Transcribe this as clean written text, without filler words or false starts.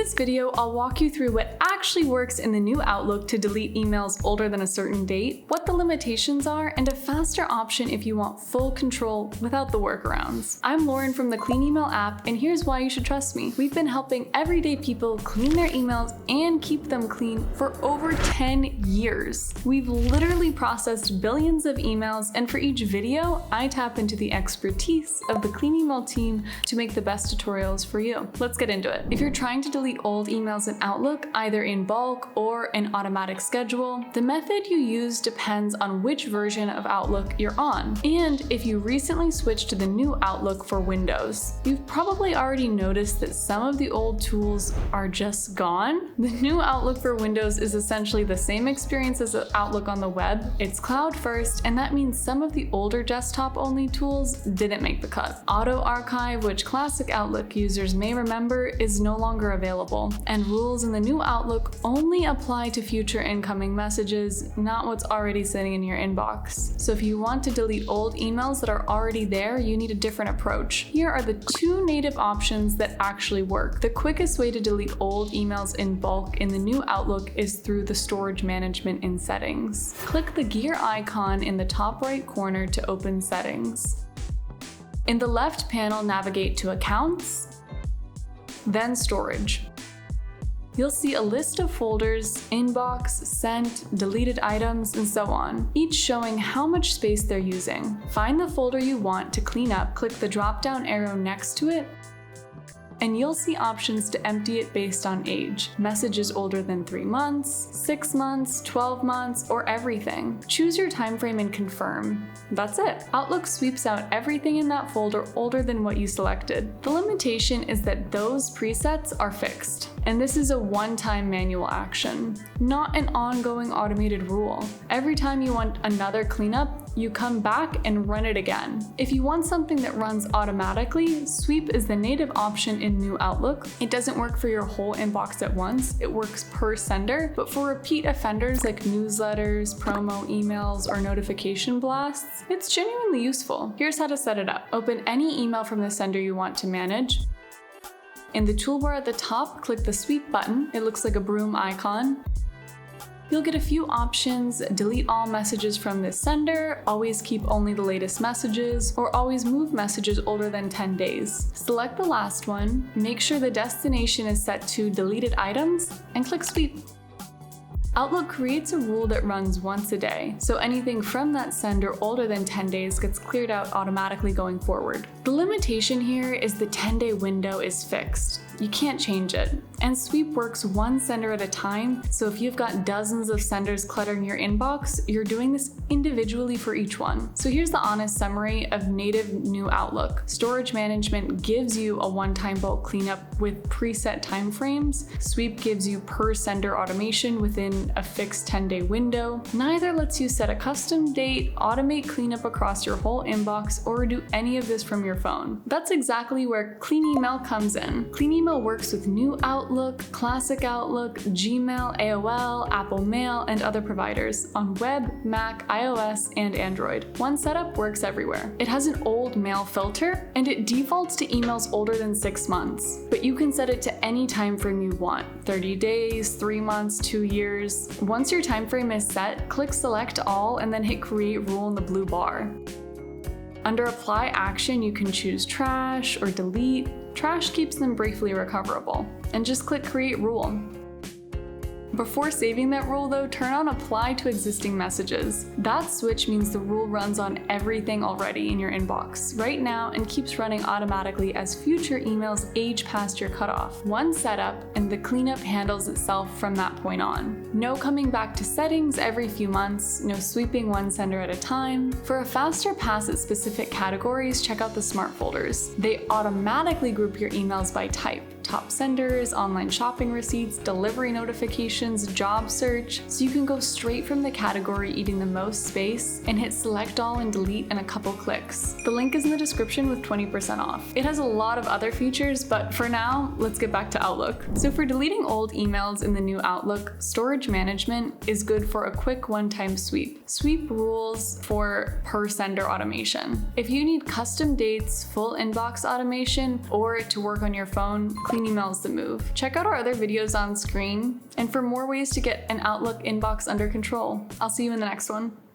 this video, I'll walk you through what actually works in the new Outlook to delete emails older than a certain date, what the limitations are, and a faster option if you want full control without the workarounds. I'm Lauren from the Clean Email app, and here's why you should trust me. We've been helping everyday people clean their emails and keep them clean for over 10 years. We've literally processed billions of emails, and for each video, I tap into the expertise of the Clean Email team to make the best tutorials for you. Let's get into it. If you're trying to delete old emails in Outlook, either in bulk or in automatic schedule, the method you use depends on which version of Outlook you're on, and if you recently switched to the new Outlook for Windows. You've probably already noticed that some of the old tools are just gone. The new Outlook for Windows is essentially the same experience as Outlook on the web. It's cloud first, and that means some of the older desktop-only tools didn't make the cut. Auto archive, which classic Outlook users may remember, is no longer available, and rules in the new Outlook only apply to future incoming messages, not what's already sitting in your inbox. So if you want to delete old emails that are already there, you need a different approach. Here are the two native options that actually work. The quickest way to delete old emails in bulk in the new Outlook is through the storage management in settings. Click the gear icon in the top right corner to open settings. In the left panel, navigate to Accounts, then Storage. You'll see a list of folders, inbox, sent, deleted items, and so on, each showing how much space they're using. Find the folder you want to clean up, click the drop-down arrow next to it, and you'll see options to empty it based on age. Messages older than 3 months, 6 months, 12 months, or everything. Choose your time frame and confirm. That's it. Outlook sweeps out everything in that folder older than what you selected. The limitation is that those presets are fixed, and this is a one-time manual action, not an ongoing automated rule. Every time you want another cleanup, you come back and run it again. If you want something that runs automatically, Sweep is the native option in new Outlook. It doesn't work for your whole inbox at once, it works per sender, but for repeat offenders like newsletters, promo emails, or notification blasts, it's genuinely useful. Here's how to set it up. Open any email from the sender you want to manage. In the toolbar at the top, click the Sweep button. It looks like a broom icon. You'll get a few options: delete all messages from this sender, always keep only the latest messages, or always move messages older than 10 days. Select the last one, make sure the destination is set to deleted items, and click Sweep. Outlook creates a rule that runs once a day, so anything from that sender older than 10 days gets cleared out automatically going forward. The limitation here is the 10-day window is fixed. You can't change it. And Sweep works one sender at a time, so if you've got dozens of senders cluttering your inbox, you're doing this individually for each one. So here's the honest summary of native new Outlook. Storage management gives you a one-time bulk cleanup with preset timeframes. Sweep gives you per sender automation within a fixed 10-day window. Neither lets you set a custom date, automate cleanup across your whole inbox, or do any of this from your phone. That's exactly where Clean Email comes in. Clean Email works with new Outlook, classic Outlook, Gmail, AOL, Apple Mail, and other providers on web, Mac, iOS, and Android. One setup works everywhere. It has an old mail filter, and it defaults to emails older than 6 months, but you can set it to any time frame you want: 30 days, 3 months, 2 years. Once your time frame is set, click Select All and then hit Create Rule in the blue bar. Under Apply Action, you can choose Trash or Delete. Trash keeps them briefly recoverable. And just click Create Rule. Before saving that rule though, turn on Apply to Existing Messages. That switch means the rule runs on everything already in your inbox right now and keeps running automatically as future emails age past your cutoff. One setup, and the cleanup handles itself from that point on. No coming back to settings every few months, no sweeping one sender at a time. For a faster pass at specific categories, check out the Smart Folders. They automatically group your emails by type: top senders, online shopping receipts, delivery notifications, job search, so you can go straight from the category eating the most space and hit Select All and Delete in a couple clicks. The link is in the description with 20% off. It has a lot of other features, but for now, let's get back to Outlook. So for deleting old emails in the new Outlook, storage management is good for a quick one-time sweep. Sweep rules for per sender automation. If you need custom dates, full inbox automation, or to work on your phone, clean emails that move. Check out our other videos on screen, and for more ways to get an Outlook inbox under control. I'll see you in the next one.